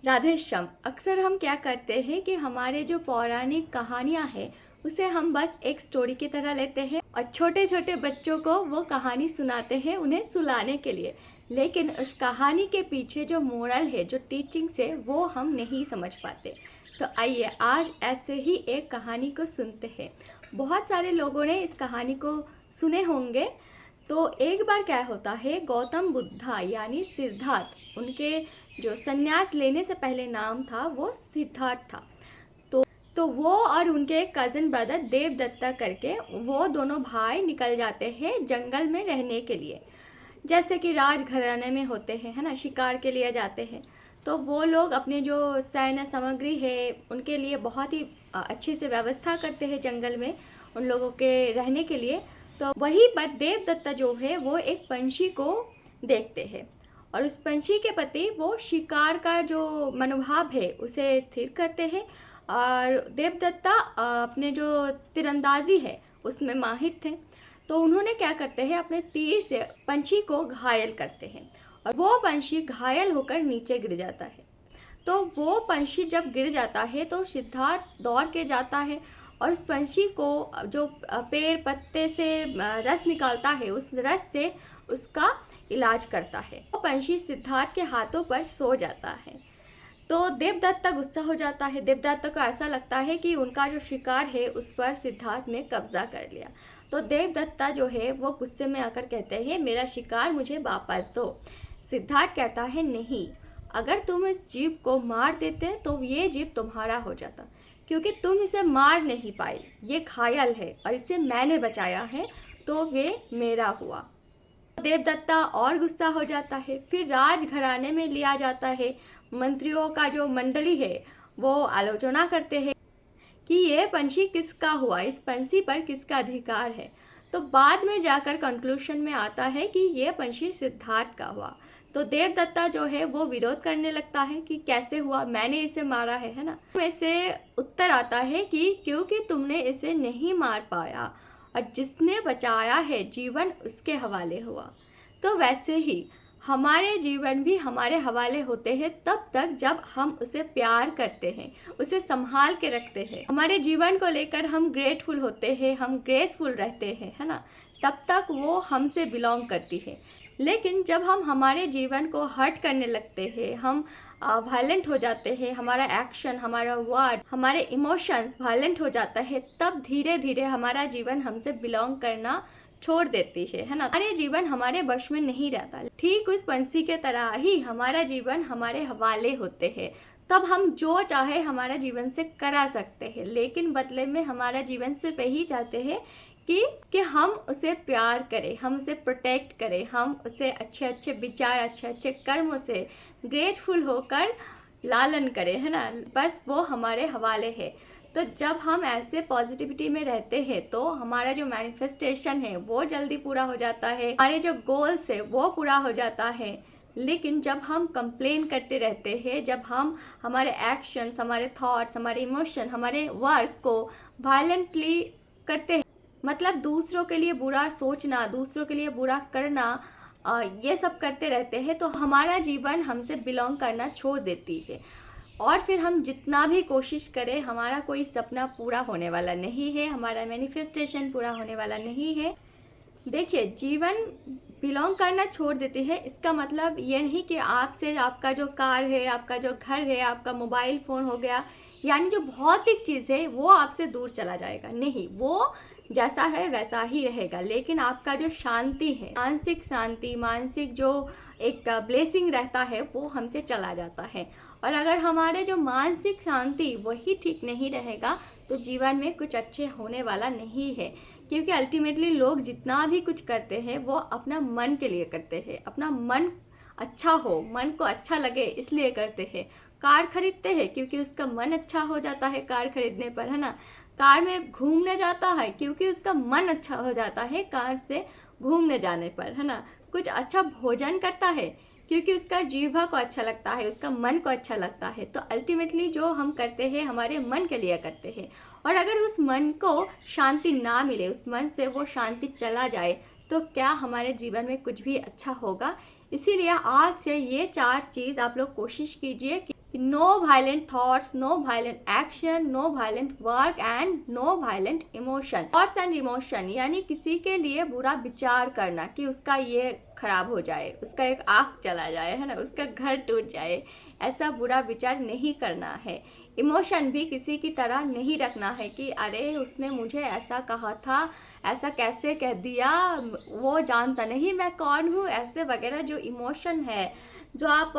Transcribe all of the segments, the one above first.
राधे श्याम। अक्सर हम क्या करते हैं कि हमारे जो पौराणिक कहानियाँ हैं उसे हम बस एक स्टोरी की तरह लेते हैं और छोटे छोटे बच्चों को वो कहानी सुनाते हैं उन्हें सुलाने के लिए। लेकिन उस कहानी के पीछे जो मोरल है, जो टीचिंग्स है, वो हम नहीं समझ पाते। तो आइए आज ऐसे ही एक कहानी को सुनते हैं। बहुत सारे लोगों ने इस कहानी को सुने होंगे। तो एक बार क्या होता है, गौतम बुद्धा यानी सिद्धार्थ, उनके जो संन्यास लेने से पहले नाम था वो सिद्धार्थ था। तो वो और उनके कज़न ब्रदर देवदत्ता करके वो दोनों भाई निकल जाते हैं जंगल में रहने के लिए। जैसे कि राजघराने में होते हैं, है ना, शिकार के लिए जाते हैं। तो वो लोग अपने जो सैन्य सामग्री है उनके लिए बहुत ही अच्छी से व्यवस्था करते हैं जंगल में उन लोगों के रहने के लिए। तो वहीं पर देवदत्ता जो है वो एक पंछी को देखते हैं और उस पंछी के प्रति वो शिकार का जो मनोभाव है उसे स्थिर करते हैं। और देवदत्ता अपने जो तीरंदाजी है उसमें माहिर थे। तो उन्होंने क्या करते हैं, अपने तीर से पंछी को घायल करते हैं और वो पंछी घायल होकर नीचे गिर जाता है। तो वो पंछी जब गिर जाता है तो सिद्धार्थ दौड़ के जाता है और उस पंछी को जो पेड़ पत्ते से रस निकालता है उस रस से उसका इलाज करता है। वो पंछी सिद्धार्थ के हाथों पर सो जाता है। तो देवदत्ता गुस्सा हो जाता है। देवदत्ता को ऐसा लगता है कि उनका जो शिकार है उस पर सिद्धार्थ ने कब्जा कर लिया। तो देवदत्ता जो है वो गुस्से में आकर कहते हैं, मेरा शिकार मुझे वापस दो। सिद्धार्थ कहता है, नहीं, अगर तुम इस जीव को मार देते तो ये जीव तुम्हारा हो जाता, क्योंकि तुम इसे मार नहीं पाए, ये घायल है और इसे मैंने बचाया है तो ये मेरा हुआ। देवदत्ता और गुस्सा हो जाता है। फिर राजघराने में लिया जाता है। मंत्रियों का जो मंडली है वो आलोचना करते हैं कि ये पंछी किसका हुआ, इस पंछी पर किसका अधिकार है। तो बाद में जाकर कंक्लूजन में आता है कि ये पंछी सिद्धार्थ का हुआ। तो देवदत्ता जो है वो विरोध करने लगता है कि कैसे हुआ, मैंने इसे मारा है ना। वैसे उत्तर आता है कि क्योंकि तुमने इसे नहीं मार पाया और जिसने बचाया है जीवन उसके हवाले हुआ। तो वैसे ही हमारे जीवन भी हमारे हवाले होते हैं तब तक जब हम उसे प्यार करते हैं, उसे संभाल के रखते हैं, हमारे जीवन को लेकर हम ग्रेटफुल होते हैं, हम ग्रेसफुल रहते हैं, है ना, तब तक वो हमसे बिलोंग करती है। लेकिन जब हम हमारे जीवन को हर्ट करने लगते हैं, हम वायलेंट हो जाते हैं, हमारा एक्शन, हमारा वर्ड, हमारे इमोशंस वायलेंट हो जाता है, तब धीरे धीरे हमारा जीवन हमसे बिलोंग करना छोड़ देती है ना। हमारे जीवन हमारे वश में नहीं रहता। ठीक उस पंछी के तरह ही हमारा जीवन हमारे हवाले होते हैं। तब हम जो चाहे हमारा जीवन से करा सकते हैं, लेकिन बदले में हमारा जीवन सिर्फ यही चाहते हैं कि हम उसे प्यार करें, हम उसे प्रोटेक्ट करें, हम उसे अच्छे अच्छे विचार, अच्छे अच्छे कर्मों से ग्रेटफुल होकर लालन करें, है ना। बस वो हमारे हवाले है। तो जब हम ऐसे पॉजिटिविटी में रहते हैं तो हमारा जो मैनिफेस्टेशन है वो जल्दी पूरा हो जाता है, हमारे जो गोल्स है वो पूरा हो जाता है। लेकिन जब हम कंप्लेन करते रहते हैं, जब हम हमारे एक्शंस, हमारे थॉट्स, हमारे इमोशन, हमारे वर्क को वायलेंटली करते हैं, मतलब दूसरों के लिए बुरा सोचना, दूसरों के लिए बुरा करना, ये सब करते रहते हैं, तो हमारा जीवन हमसे बिलोंग करना छोड़ देती है। और फिर हम जितना भी कोशिश करें, हमारा कोई सपना पूरा होने वाला नहीं है, हमारा मैनिफेस्टेशन पूरा होने वाला नहीं है। देखिए, जीवन बिलोंग करना छोड़ देती है, इसका मतलब ये नहीं कि आपसे आपका जो कार है, आपका जो घर है, आपका मोबाइल फ़ोन हो गया, यानी जो भौतिक चीज़ है वो आपसे दूर चला जाएगा, नहीं, वो जैसा है वैसा ही रहेगा। लेकिन आपका जो शांति है, मानसिक शांति, मानसिक जो एक ब्लेसिंग रहता है वो हमसे चला जाता है। और अगर हमारे जो मानसिक शांति वही ठीक नहीं रहेगा तो जीवन में कुछ अच्छे होने वाला नहीं है। क्योंकि अल्टीमेटली लोग जितना भी कुछ करते हैं वो अपना मन के लिए करते हैं, अपना मन अच्छा हो, मन को अच्छा लगे इसलिए करते हैं। कार खरीदते हैं क्योंकि उसका मन अच्छा हो जाता है कार खरीदने पर, है ना। कार में घूमने जाता है क्योंकि उसका मन अच्छा हो जाता है कार से घूमने जाने पर, है ना। कुछ अच्छा भोजन करता है क्योंकि उसका जीवा को अच्छा लगता है, उसका मन को अच्छा लगता है। तो अल्टीमेटली जो हम करते हैं हमारे मन के लिए करते हैं। और अगर उस मन को शांति ना मिले, उस मन से वो शांति चला जाए, तो क्या हमारे जीवन में कुछ भी अच्छा होगा। इसीलिए आज से ये 4 चीज़ आप लोग कोशिश कीजिए no violent thoughts, no violent action, no violent work and no violent emotion. Thoughts and emotion यानी किसी के लिए बुरा विचार करना कि उसका ये खराब हो जाए, उसका एक आँख चला जाए, है ना, उसका घर टूट जाए, ऐसा बुरा विचार नहीं करना है। इमोशन भी किसी की तरह नहीं रखना है कि अरे उसने मुझे ऐसा कहा था, ऐसा कैसे कह दिया, वो जानता नहीं मैं कौन हूँ, ऐसे वगैरह जो इमोशन है जो आप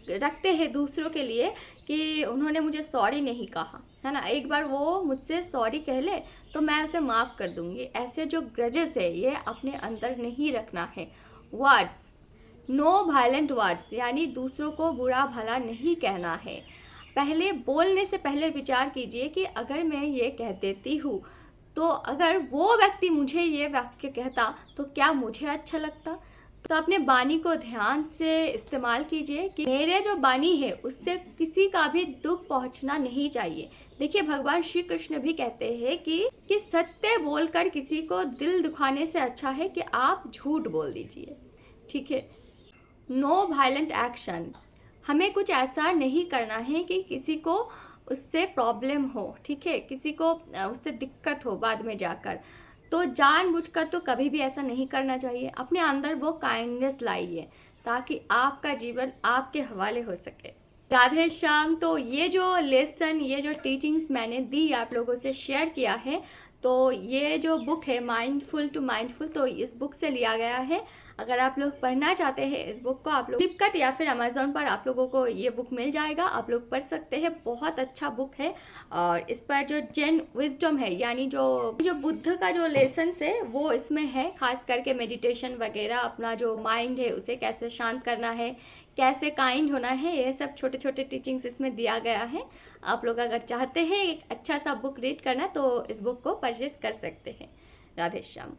रखते हैं दूसरों के लिए कि उन्होंने मुझे सॉरी नहीं कहा, है ना, एक बार वो मुझसे सॉरी कह ले तो मैं उसे माफ़ कर दूंगी, ऐसे जो ग्रजेस है ये अपने अंदर नहीं रखना है। वर्ड्स, नो वायलेंट वर्ड्स यानी दूसरों को बुरा भला नहीं कहना है। पहले बोलने से पहले विचार कीजिए कि अगर मैं ये कह देती हूँ तो अगर वो व्यक्ति मुझे ये वाक्य कहता तो क्या मुझे अच्छा लगता। तो अपने बानी को ध्यान से इस्तेमाल कीजिए कि मेरे जो बानी है उससे किसी का भी दुख पहुंचना नहीं चाहिए। देखिए भगवान श्री कृष्ण भी कहते हैं कि सत्य बोलकर किसी को दिल दुखाने से अच्छा है कि आप झूठ बोल दीजिए, ठीक है। नो वायलेंट एक्शन, हमें कुछ ऐसा नहीं करना है कि किसी को उससे प्रॉब्लम हो, ठीक है, किसी को उससे दिक्कत हो बाद में जाकर, तो जानबूझकर तो कभी भी ऐसा नहीं करना चाहिए। अपने अंदर वो काइंडनेस लाइए ताकि आपका जीवन आपके हवाले हो सके। राधे श्याम। तो ये जो लेसन, ये जो टीचिंग्स मैंने दी आप लोगों से शेयर किया है, तो ये जो बुक है माइंडफुल टू माइंडफुल, तो इस बुक से लिया गया है। अगर आप लोग पढ़ना चाहते हैं इस बुक को, आप लोग फ्लिपकार्ट या फिर अमेजोन पर आप लोगों को ये बुक मिल जाएगा, आप लोग पढ़ सकते हैं। बहुत अच्छा बुक है और इस पर जो जेन विजडम है यानी जो बुद्ध का जो लेसन्स है वो इसमें है, खास करके मेडिटेशन वगैरह, अपना जो माइंड है उसे कैसे शांत करना है, कैसे काइंड होना है, ये सब छोटे छोटे टीचिंग्स इसमें दिया गया है। आप लोग अगर चाहते हैं एक अच्छा सा बुक रीड करना तो इस बुक को परचेस कर सकते हैं। राधे श्याम।